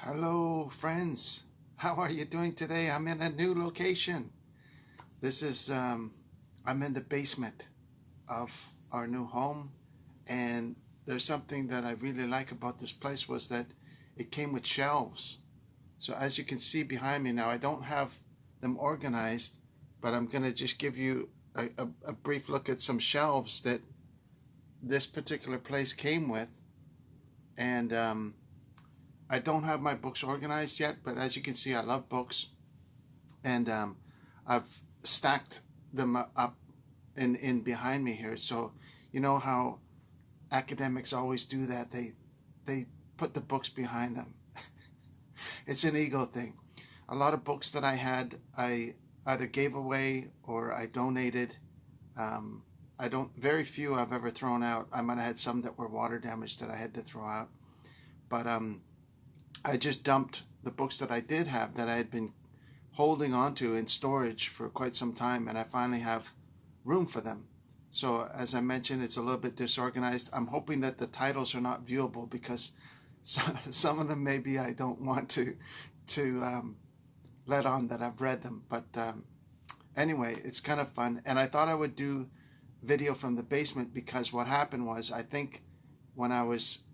Hello, friends. How are you doing today? I'm in a new location. This is, I'm in the basement of our new home. And there's something that I really like about this place was that it came with shelves. So as you can see behind me now, I don't have them organized, but I'm going to just give you a brief look at some shelves that this particular place came with. And I don't have my books organized yet, but as you can see, I love books, and I've stacked them up in behind me here. So you know how academics always do that? They put the books behind them. It's an ego thing. A lot of books that I had, I either gave away or I donated. Very few I've ever thrown out. I might have had some that were water damaged that I had to throw out, but I just dumped the books that I did have that I had been holding onto in storage for quite some time, and I finally have room for them. So as I mentioned, it's a little bit disorganized. I'm hoping that the titles are not viewable because some of them maybe I don't want to let on that I've read them. But anyway, it's kind of fun, and I thought I would do video from the basement because what happened was, I think when I was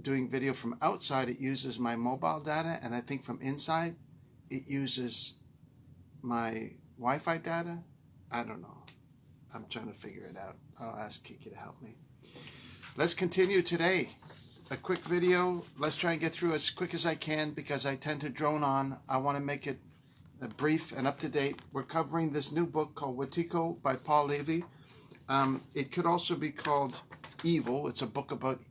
doing video from outside, it uses my mobile data, and I think from inside it uses my Wi-Fi data. I don't know. I'm trying to figure it out. I'll ask Kiki to help me. Let's continue today. A quick video. Let's try and get through as quick as I can because I tend to drone on. I want to make it brief and up to date. We're covering this new book called Wetiko by Paul Levy. It could also be called Evil. It's a book about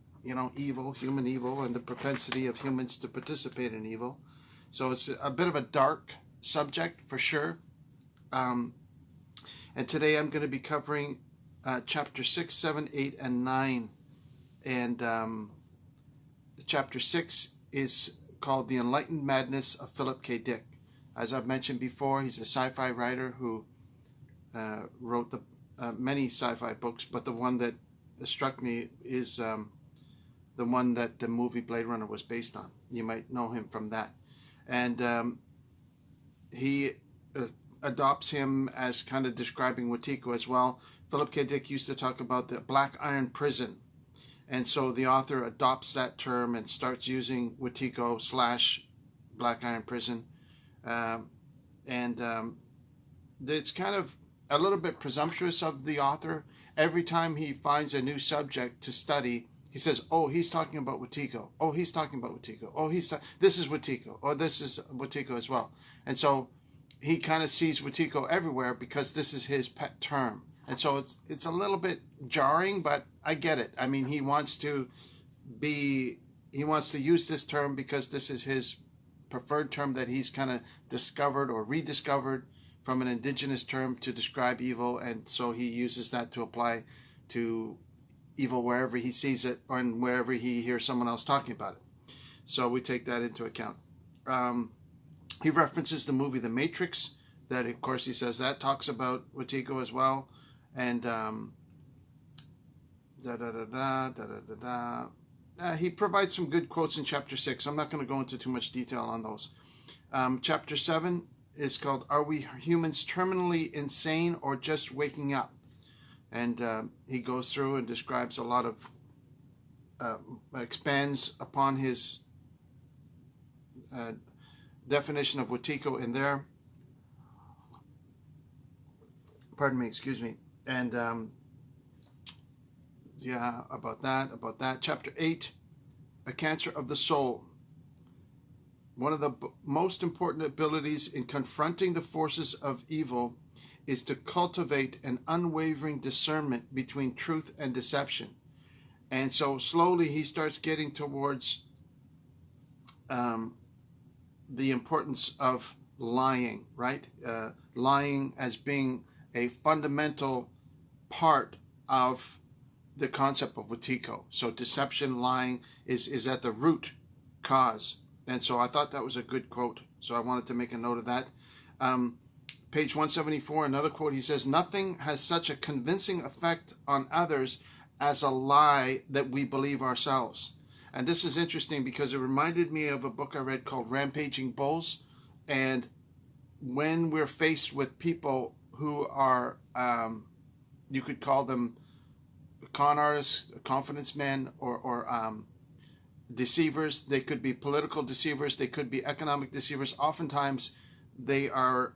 evil, human evil, and the propensity of humans to participate in evil. So it's a bit of a dark subject for sure. And today I'm going to be covering chapter 6, 7, 8, and 9. And chapter 6 is called The Enlightened Madness of Philip K. Dick. As I've mentioned before, he's a sci-fi writer who wrote many sci-fi books, but the one that struck me is the one that the movie Blade Runner was based on. You might know him from that. And he adopts him as kind of describing Wetiko as well. Philip K. Dick used to talk about the Black Iron Prison. And so the author adopts that term and starts using Wetiko / Black Iron Prison. It's kind of a little bit presumptuous of the author. Every time he finds a new subject to study, he says, oh, he's talking about Wetiko. Oh, he's talking about Wetiko. Oh, this is Wetiko. Or this is Wetiko as well. And so he kind of sees Wetiko everywhere because this is his pet term. And so it's a little bit jarring, but I get it. I mean, he wants to use this term because this is his preferred term that he's kind of discovered or rediscovered from an indigenous term to describe evil. And so he uses that to apply to evil wherever he sees it or wherever he hears someone else talking about it. So we take that into account. He references the movie The Matrix, that of course he says that talks about Wetiko as well. And he provides some good quotes in chapter 6. I'm not going to go into too much detail on those. Chapter 7 is called Are We Humans Terminally Insane or Just Waking Up? And he goes through and describes a lot of, expands upon his definition of Wetiko in there. Pardon me, excuse me. And about that. Chapter 8, A Cancer of the Soul. One of the most important abilities in confronting the forces of evil is to cultivate an unwavering discernment between truth and deception. And so slowly he starts getting towards the importance of lying, right? Lying as being a fundamental part of the concept of Wetiko. So deception, lying is at the root cause. And so I thought that was a good quote. So I wanted to make a note of that. Page 174, another quote, he says, nothing has such a convincing effect on others as a lie that we believe ourselves. And this is interesting because it reminded me of a book I read called Rampaging Bulls. And when we're faced with people who are, you could call them con artists, confidence men, or deceivers. They could be political deceivers. They could be economic deceivers. Oftentimes, they are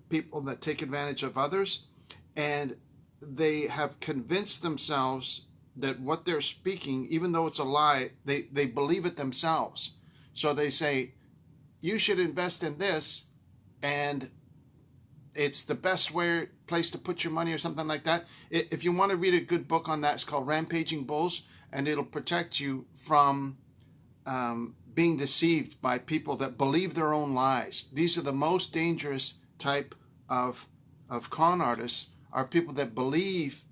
people that take advantage of others, and they have convinced themselves that what they're speaking, even though it's a lie, they believe it themselves. So they say, you should invest in this, and it's the best place to put your money, or something like that. If you want to read a good book on that, it's called Rampaging Bulls, and it'll protect you from being deceived by people that believe their own lies. These are the most dangerous type of con artists, are people that believe,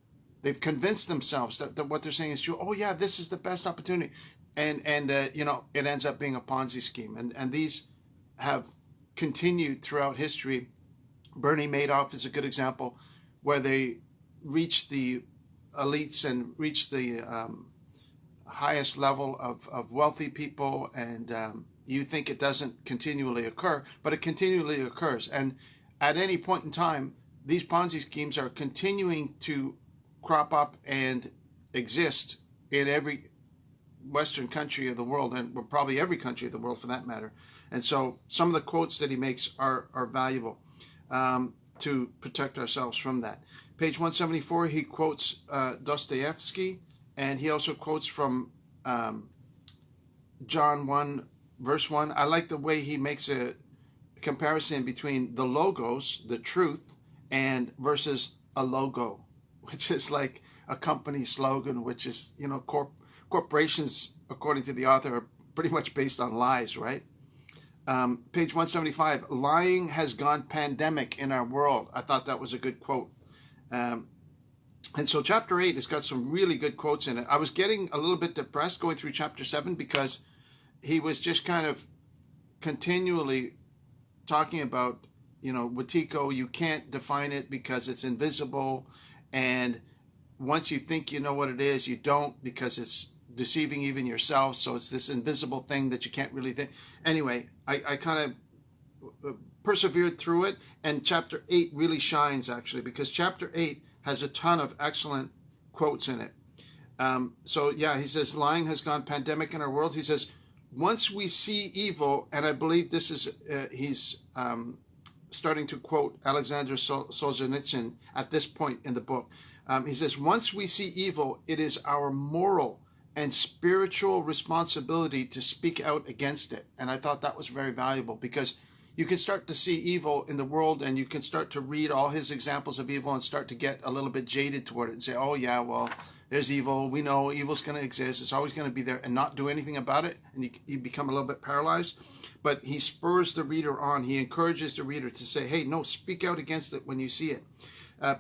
they've convinced themselves that what they're saying is true. Oh yeah, this is the best opportunity, and it ends up being a Ponzi scheme. And these have continued throughout history. Bernie Madoff is a good example, where they reach the elites and reach the highest level of wealthy people, and you think it doesn't continually occur, but it continually occurs. And at any point in time, these Ponzi schemes are continuing to crop up and exist in every Western country of the world, and probably every country of the world for that matter. And so some of the quotes that he makes are valuable to protect ourselves from that. Page 174, he quotes Dostoevsky, and he also quotes from John 1, verse 1. I like the way he makes a comparison between the logos, the truth, and versus a logo, which is like a company slogan, which is, corporations, according to the author, are pretty much based on lies, right? Page 175, lying has gone pandemic in our world. I thought that was a good quote. And so chapter 8 has got some really good quotes in it. I was getting a little bit depressed going through chapter 7 because he was just kind of continually talking about, Wetiko, you can't define it because it's invisible. And once you think you know what it is, you don't, because it's deceiving even yourself. So it's this invisible thing that you can't really think. Anyway, I kind of persevered through it. And chapter 8 really shines, actually, because chapter 8 has a ton of excellent quotes in it. He says, lying has gone pandemic in our world. He says, once we see evil, and I believe this is, he's starting to quote Alexander Solzhenitsyn at this point in the book. He says, once we see evil, it is our moral and spiritual responsibility to speak out against it. And I thought that was very valuable, because you can start to see evil in the world, and you can start to read all his examples of evil and start to get a little bit jaded toward it and say, oh yeah, well, there's evil. We know evil's going to exist. It's always going to be there, and not do anything about it. And you become a little bit paralyzed. But he spurs the reader on. He encourages the reader to say, hey, no, speak out against it when you see it.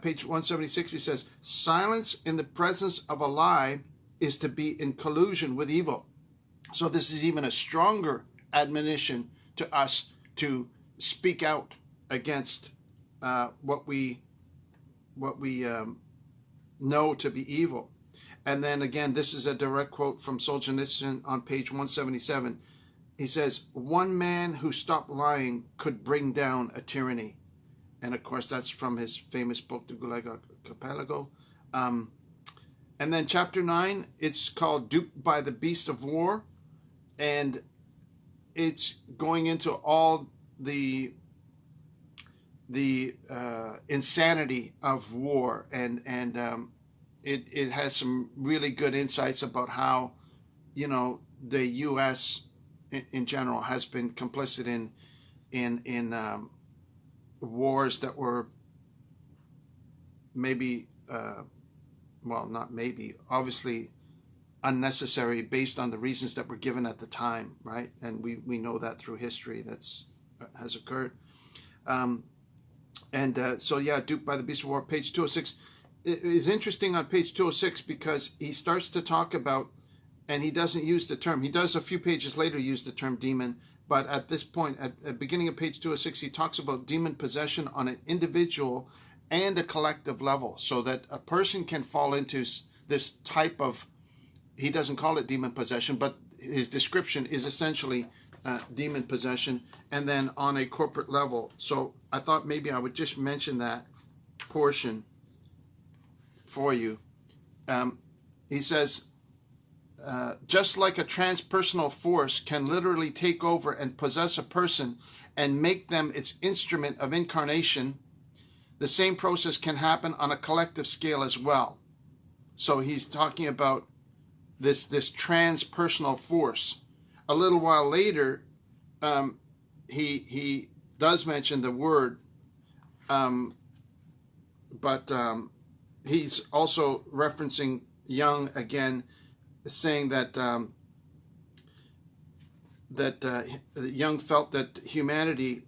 Page 176, he says, silence in the presence of a lie is to be in collusion with evil. So this is even a stronger admonition to us to speak out against what we know to be evil. And then again, this is a direct quote from Solzhenitsyn on page 177. He says, one man who stopped lying could bring down a tyranny. And of course, that's from his famous book, The Gulag Archipelago. And then chapter 9, it's called Duped by the Beast of War. And it's going into all the insanity of war, and it has some really good insights about how the U.S. in general has been complicit in wars that were maybe obviously unnecessary based on the reasons that were given at the time, right? And we know that through history has occurred. Duped by the Beast of War, page 206. It is interesting on page 206 because he starts to talk about, and he doesn't use the term, he does a few pages later use the term demon, but at this point, at the beginning of page 206, he talks about demon possession on an individual and a collective level, so that a person can fall into this type of, he doesn't call it demon possession, but his description is essentially demon possession, and then on a corporate level. So I thought maybe I would just mention that portion for you. He says, just like a transpersonal force can literally take over and possess a person and make them its instrument of incarnation, the same process can happen on a collective scale as well. So he's talking about this transpersonal force. A little while later, he does mention the word, but he's also referencing Jung again, saying that Jung felt that humanity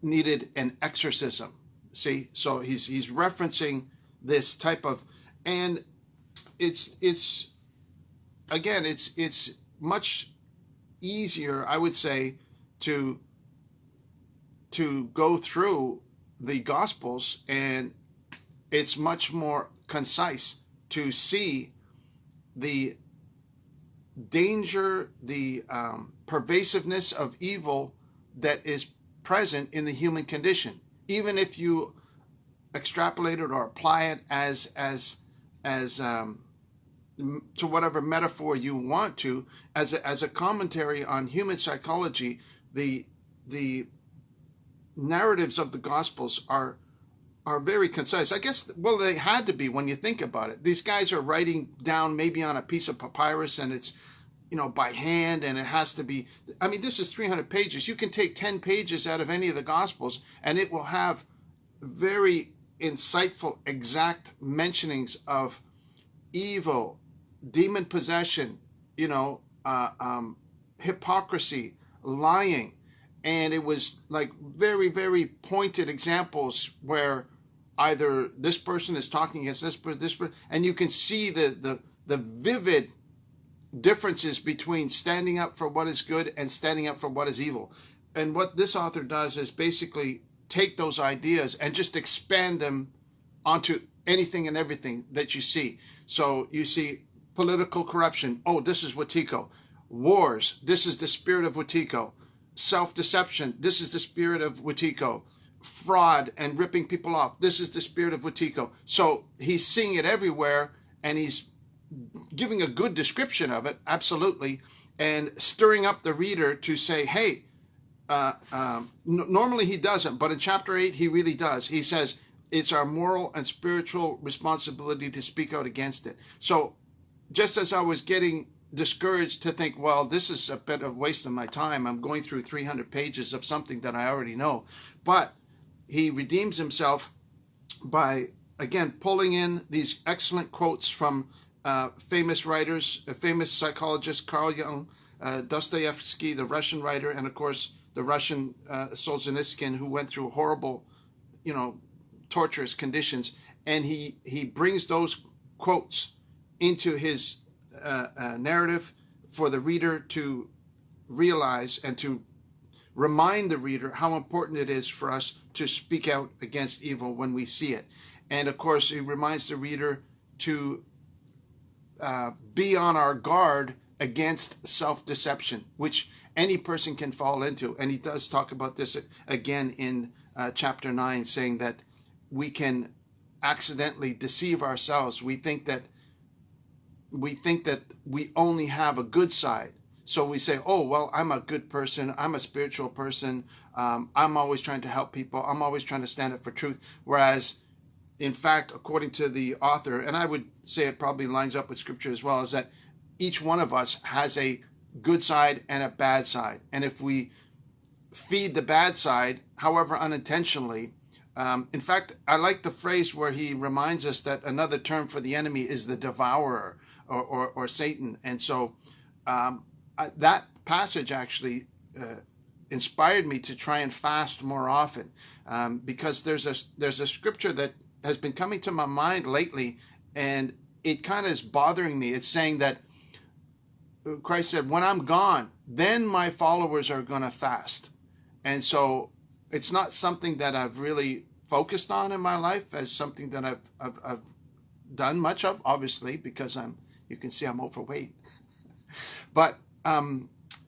needed an exorcism. See, so he's referencing this type of, and it's much easier, I would say, to go through the Gospels, and it's much more concise to see the danger, the pervasiveness of evil that is present in the human condition. Even if you extrapolate it or apply it as to whatever metaphor you want to, as a commentary on human psychology, the narratives of the Gospels are very concise. I guess, well, they had to be when you think about it. These guys are writing down maybe on a piece of papyrus, and it's, by hand, and it has to be, I mean, this is 300 pages. You can take 10 pages out of any of the Gospels, and it will have very insightful, exact mentionings of evil, demon possession, hypocrisy, lying. And it was like very, very pointed examples where either this person is talking against this person, and you can see the vivid differences between standing up for what is good and standing up for what is evil. And what this author does is basically take those ideas and just expand them onto anything and everything that you see. So you see political corruption. Oh, this is Wetiko. Wars. This is the spirit of Wetiko. Self-deception. This is the spirit of Wetiko. Fraud and ripping people off. This is the spirit of Wetiko. So he's seeing it everywhere, and he's giving a good description of it, absolutely, and stirring up the reader to say, hey, normally he doesn't, but in chapter 8 he really does. He says it's our moral and spiritual responsibility to speak out against it. So just as I was getting discouraged to think, well, this is a bit of waste of my time, I'm going through 300 pages of something that I already know, but he redeems himself by, again, pulling in these excellent quotes from famous writers, famous psychologist Carl Jung, Dostoevsky, the Russian writer, and of course the Russian Solzhenitsyn, who went through horrible, torturous conditions, and he brings those quotes into his narrative for the reader to realize and to remind the reader how important it is for us to speak out against evil when we see it. And of course, he reminds the reader to be on our guard against self-deception, which any person can fall into. And he does talk about this again in chapter 9, saying that we can accidentally deceive ourselves. We think that we only have a good side. So we say, oh, well, I'm a good person. I'm a spiritual person. I'm always trying to help people. I'm always trying to stand up for truth. Whereas, in fact, according to the author, and I would say it probably lines up with scripture as well, is that each one of us has a good side and a bad side. And if we feed the bad side, however unintentionally, in fact, I like the phrase where he reminds us that another term for the enemy is the devourer, or Satan. And so that passage actually inspired me to try and fast more often, because there's a scripture that has been coming to my mind lately, and it kind of is bothering me. It's saying that Christ said, when I'm gone, then my followers are going to fast. And so it's not something that I've really focused on in my life as something that I've done much of, obviously, because you can see I'm overweight. But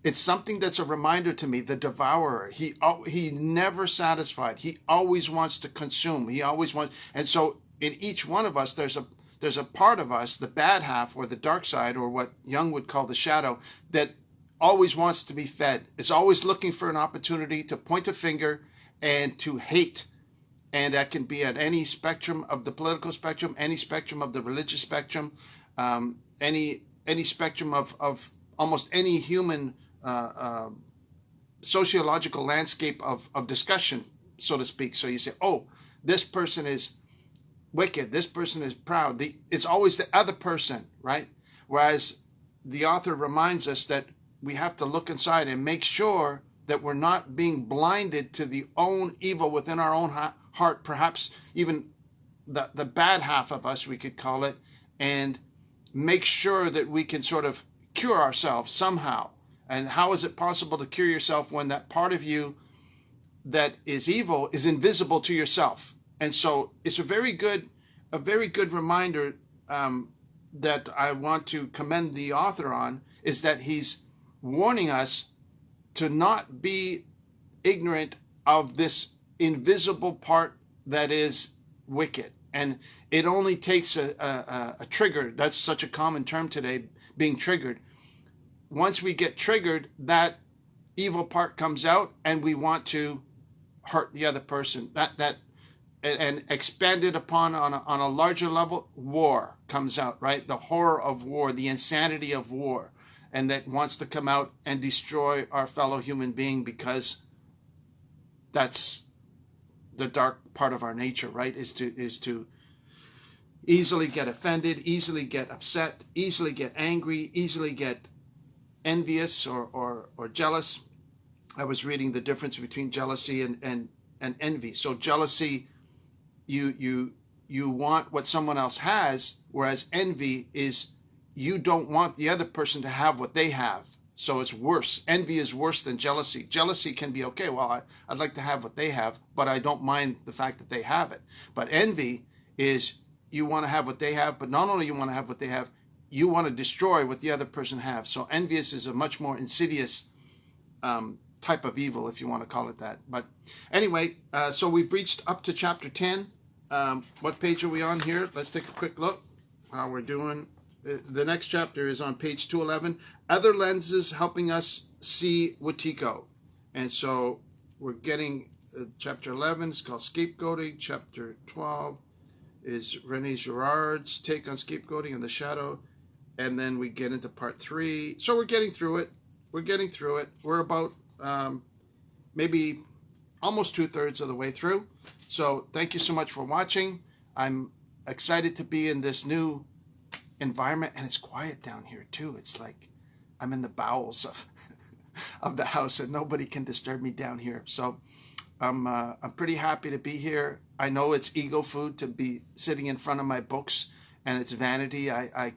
it's something that's a reminder to me. The devourer, he never satisfied. He always wants to consume. He always wants, and so in each one of us, there's a part of us, the bad half or the dark side, or what Jung would call the shadow, that always wants to be fed. Is always looking for an opportunity to point a finger and to hate. And that can be at any spectrum of the political spectrum, any spectrum of the religious spectrum, any spectrum of almost any human sociological landscape of discussion, so to speak. So you say, oh, this person is wicked, this person is proud. It's always the other person, right? Whereas the author reminds us that we have to look inside and make sure that we're not being blinded to the own evil within our own heart, perhaps even the bad half of us, we could call it, and make sure that we can sort of cure ourselves somehow. And how is it possible to cure yourself when that part of you that is evil is invisible to yourself? And so it's a very good reminder that I want to commend the author on, is that he's warning us to not be ignorant of this invisible part that is wicked. And it only takes a trigger. That's such a common term today, being triggered. Once we get triggered, that evil part comes out and we want to hurt the other person. And expanded upon on a larger level, war comes out, right? The horror of war, the insanity of war, and that wants to come out and destroy our fellow human being, because that's the dark part of our nature, right? Is to easily get offended, easily get upset, easily get angry, easily get envious or jealous. I was reading the difference between jealousy and envy. So jealousy, you want what someone else has, whereas envy is you don't want the other person to have what they have. So it's worse. Envy is worse than jealousy. Jealousy can be, okay, well, I'd like to have what they have, but I don't mind the fact that they have it. But envy is you want to have what they have, but not only you want to have what they have, you want to destroy what the other person has. So envious is a much more insidious type of evil, if you want to call it that. But anyway, so we've reached up to chapter 10. What page are we on here? Let's take a quick look how we're doing. The next chapter is on page 211. Other lenses helping us see Wetiko. And so we're getting chapter 11 is called scapegoating. Chapter 12 is René Girard's take on scapegoating and the shadow. And then we get into part 3. So we're getting through it. We're about maybe almost 2/3 of the way through. So thank you so much for watching. I'm excited to be in this new environment, and it's quiet down here too. It's like I'm in the bowels of the house and nobody can disturb me down here. So I'm pretty happy to be here. I know it's ego food to be sitting in front of my books, and it's vanity. I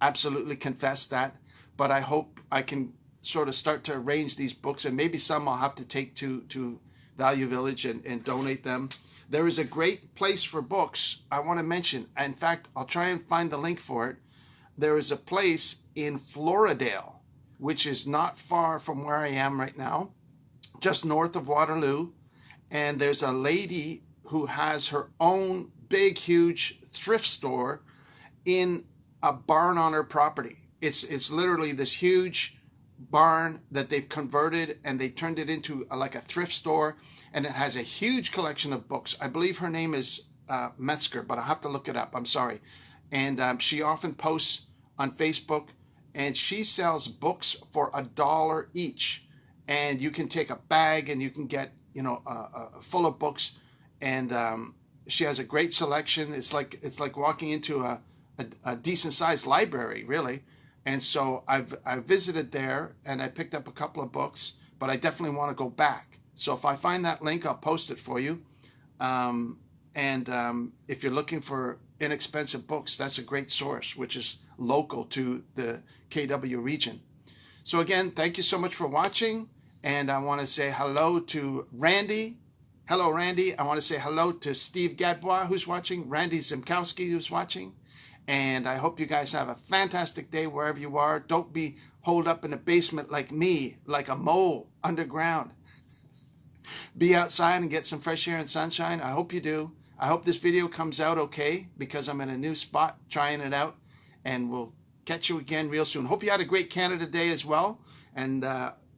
absolutely confess that, but I hope I can sort of start to arrange these books, and maybe some I'll have to take to Value Village and donate them. There is a great place for books I want to mention. In fact, I'll try and find the link for it. There is a place in Floridale, which is not far from where I am right now, just north of Waterloo. And there's a lady who has her own big, huge thrift store in a barn on her property. It's literally this huge barn that they've converted, and they turned it into like a thrift store. And it has a huge collection of books. I believe her name is Metzger, but I'll have to look it up. I'm sorry. And she often posts on Facebook, and she sells books for $1 each. And you can take a bag and you can get, full of books. And she has a great selection. It's like walking into a decent sized library, really. And so I visited there and I picked up a couple of books, but I definitely want to go back. So if I find that link, I'll post it for you. If you're looking for inexpensive books, that's a great source, which is local to the KW region. So again, thank you so much for watching. And I want to say hello to Randy. Hello, Randy. I want to say hello to Steve Gadbois, who's watching, Randy Zimkowski, who's watching. And I hope you guys have a fantastic day wherever you are. Don't be holed up in a basement like me, like a mole underground. Be outside and get some fresh air and sunshine. I hope you do. I hope this video comes out okay, because I'm in a new spot trying it out, and we'll catch you again real soon. Hope you had a great Canada Day as well, and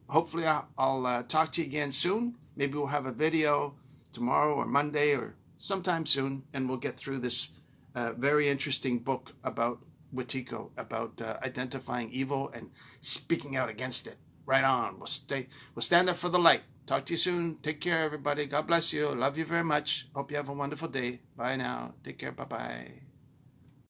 hopefully I'll talk to you again soon. Maybe we'll have a video tomorrow or Monday or sometime soon, and we'll get through this very interesting book about Wetiko, about identifying evil and speaking out against it. Right on. We'll stand up for the light. Talk to you soon. Take care, everybody. God bless you. Love you very much. Hope you have a wonderful day. Bye now. Take care. Bye-bye.